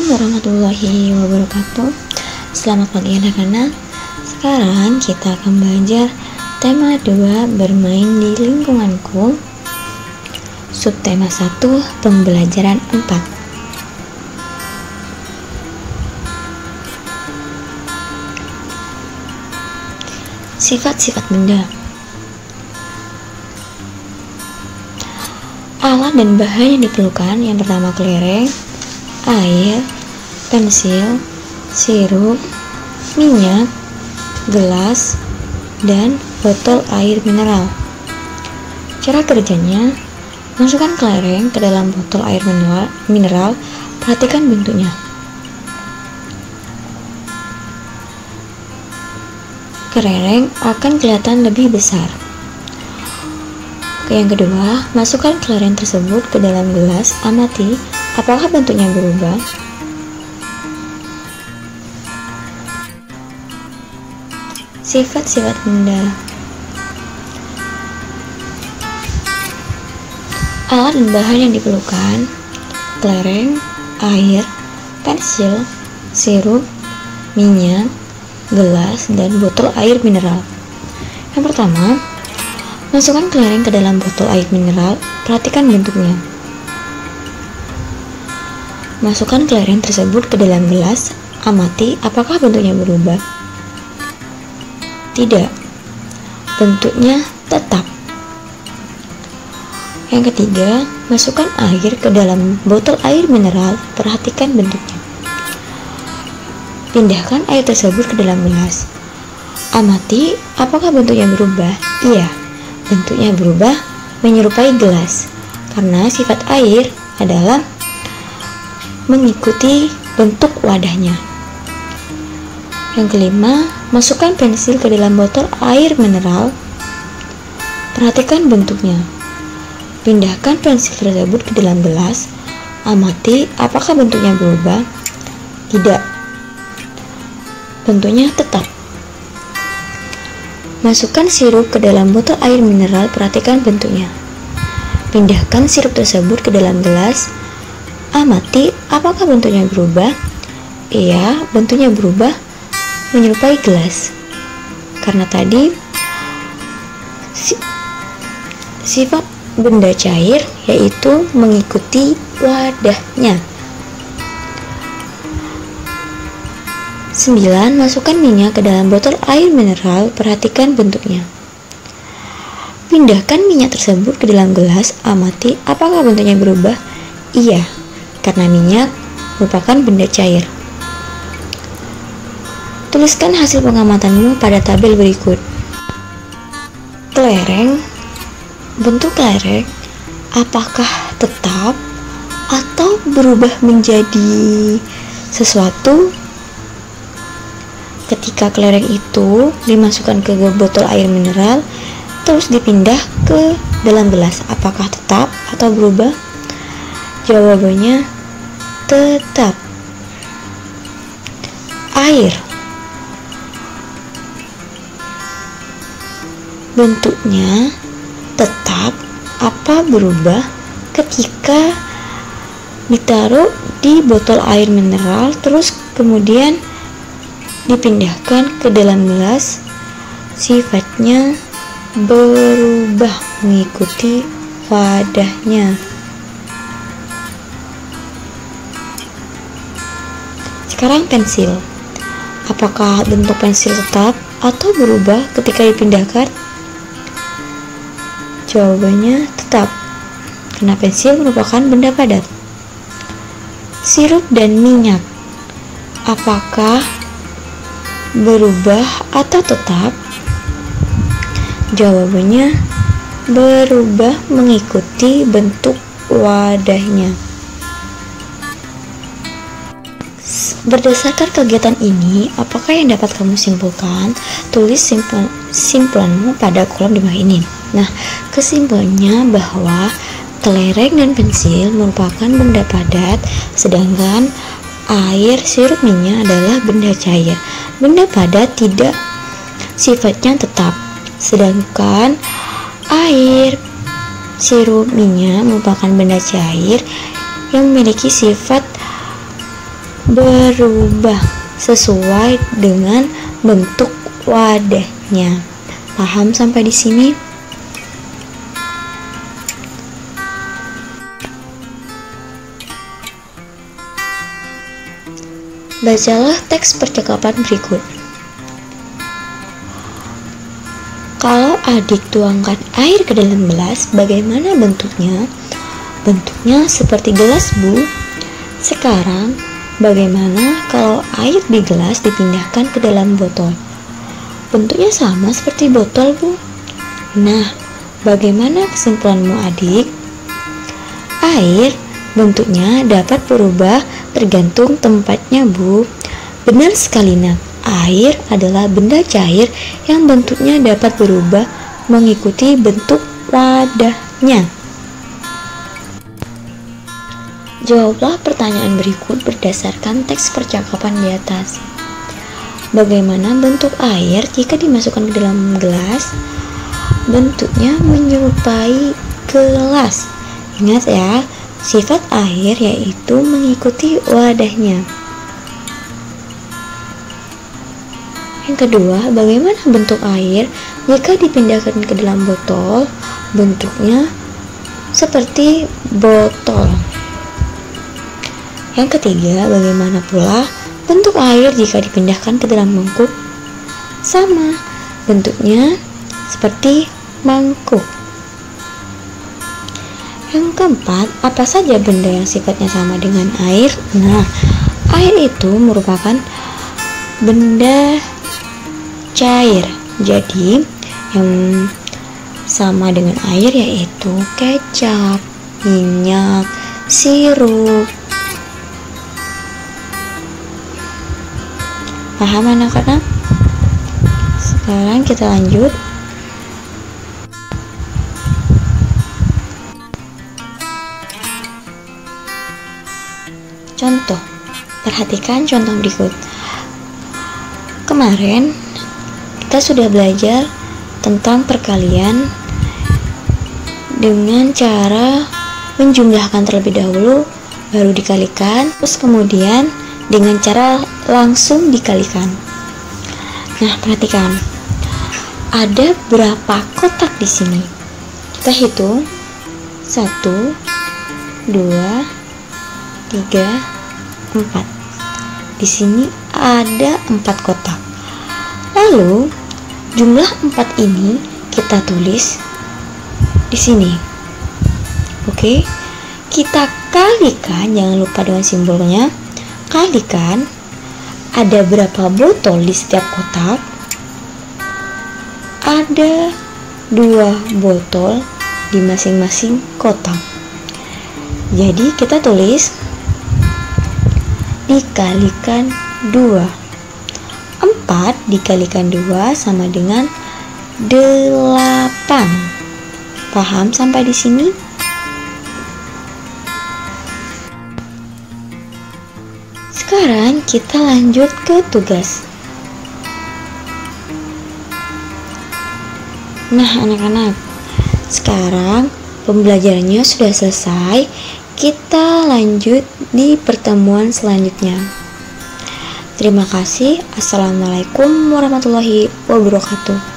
Assalamualaikum warahmatullahi wabarakatuh. Selamat pagi anak-anak. Sekarang kita akan belajar tema 2, bermain di lingkunganku. Subtema 1, pembelajaran 4. Sifat-sifat benda. Alat dan bahan yang diperlukan, yang pertama kelereng, air, pensil, sirup, minyak, gelas, dan botol air mineral. Cara kerjanya, masukkan kelereng ke dalam botol air mineral, perhatikan bentuknya. Kelereng akan kelihatan lebih besar. Yang kedua, masukkan kelereng tersebut ke dalam gelas, amati apakah bentuknya berubah. Sifat-sifat benda. Alat dan bahan yang diperlukan, kelereng, air, pensil, sirup, minyak, gelas, dan botol air mineral. Yang pertama, masukkan kelereng ke dalam botol air mineral, perhatikan bentuknya. Masukkan kelereng tersebut ke dalam gelas, amati apakah bentuknya berubah. Tidak, bentuknya tetap. Yang ketiga, masukkan air ke dalam botol air mineral, perhatikan bentuknya. Pindahkan air tersebut ke dalam gelas, amati apakah bentuknya berubah. Iya, bentuknya berubah menyerupai gelas, karena sifat air adalah mengikuti bentuk wadahnya. Yang kelima, masukkan pensil ke dalam botol air mineral, perhatikan bentuknya. Pindahkan pensil tersebut ke dalam gelas, amati apakah bentuknya berubah. Tidak, bentuknya tetap. Masukkan sirup ke dalam botol air mineral, perhatikan bentuknya. Pindahkan sirup tersebut ke dalam gelas, amati apakah bentuknya berubah. Iya, bentuknya berubah menyerupai gelas, karena tadi sifat benda cair yaitu mengikuti wadahnya. 9. Masukkan minyak ke dalam botol air mineral, perhatikan bentuknya. Pindahkan minyak tersebut ke dalam gelas, amati apakah bentuknya berubah. Iya, karena minyak merupakan benda cair. Tuliskan hasil pengamatanmu pada tabel berikut. Kelereng, bentuk kelereng apakah tetap atau berubah menjadi sesuatu ketika kelereng itu dimasukkan ke botol air mineral terus dipindah ke dalam gelas? Apakah tetap atau berubah? Jawabannya tetap. Air, bentuknya tetap apa berubah ketika ditaruh di botol air mineral terus kemudian dipindahkan ke dalam gelas? Sifatnya berubah mengikuti wadahnya. Sekarang pensil, apakah bentuk pensil tetap atau berubah ketika dipindahkan? Jawabannya tetap, karena pensil merupakan benda padat. Sirup dan minyak, apakah berubah atau tetap? Jawabannya berubah mengikuti bentuk wadahnya. Berdasarkan kegiatan ini, apakah yang dapat kamu simpulkan? Tulis simpulanmu pada kolom di bawah ini. Nah, kesimpulannya bahwa kelereng dan pensil merupakan benda padat, sedangkan air, sirup, minyak adalah benda cair. Benda padat tidak sifatnya tetap, sedangkan air, sirup, minyak merupakan benda cair yang memiliki sifat berubah sesuai dengan bentuk wadahnya. Paham sampai di sini? Bacalah teks percakapan berikut. Kalau adik tuangkan air ke dalam gelas, bagaimana bentuknya? Bentuknya seperti gelas, Bu. Sekarang, bagaimana kalau air di gelas dipindahkan ke dalam botol? Bentuknya sama seperti botol, Bu. Nah, bagaimana kesimpulanmu, adik? Air bentuknya dapat berubah tergantung tempatnya, Bu. Benar sekali, Nak. Air adalah benda cair yang bentuknya dapat berubah mengikuti bentuk wadahnya. Jawablah pertanyaan berikut berdasarkan teks percakapan di atas. Bagaimana bentuk air jika dimasukkan ke dalam gelas? Bentuknya menyerupai gelas. Ingat ya, sifat air yaitu mengikuti wadahnya. Yang kedua, bagaimana bentuk air jika dipindahkan ke dalam botol? Bentuknya seperti botol. Yang ketiga, bagaimana pula bentuk air jika dipindahkan ke dalam mangkuk? Sama, bentuknya seperti mangkuk. Yang keempat, apa saja benda yang sifatnya sama dengan air? Nah, air itu merupakan benda cair. Jadi, yang sama dengan air yaitu kecap, minyak, sirup. Paham anak-anak? Sekarang kita lanjut. Contoh, perhatikan contoh berikut. Kemarin kita sudah belajar tentang perkalian dengan cara menjumlahkan terlebih dahulu, baru dikalikan, terus kemudian dengan cara langsung dikalikan. Nah, perhatikan. Ada berapa kotak di sini? Kita hitung. 1, 2, 3, 4. Di sini ada 4 kotak. Lalu jumlah 4 ini kita tulis di sini. Oke, kita kalikan, jangan lupa dengan simbolnya. Kalikan ada berapa botol di setiap kotak? Ada 2 botol di masing-masing kotak. Jadi kita tulis dikalikan 2. 4 dikalikan 2 sama dengan 8. Paham sampai di sini? Sekarang kita lanjut ke tugas. Nah, anak-anak, sekarang pembelajarannya sudah selesai. Kita lanjut di pertemuan selanjutnya. Terima kasih. Assalamualaikum warahmatullahi wabarakatuh.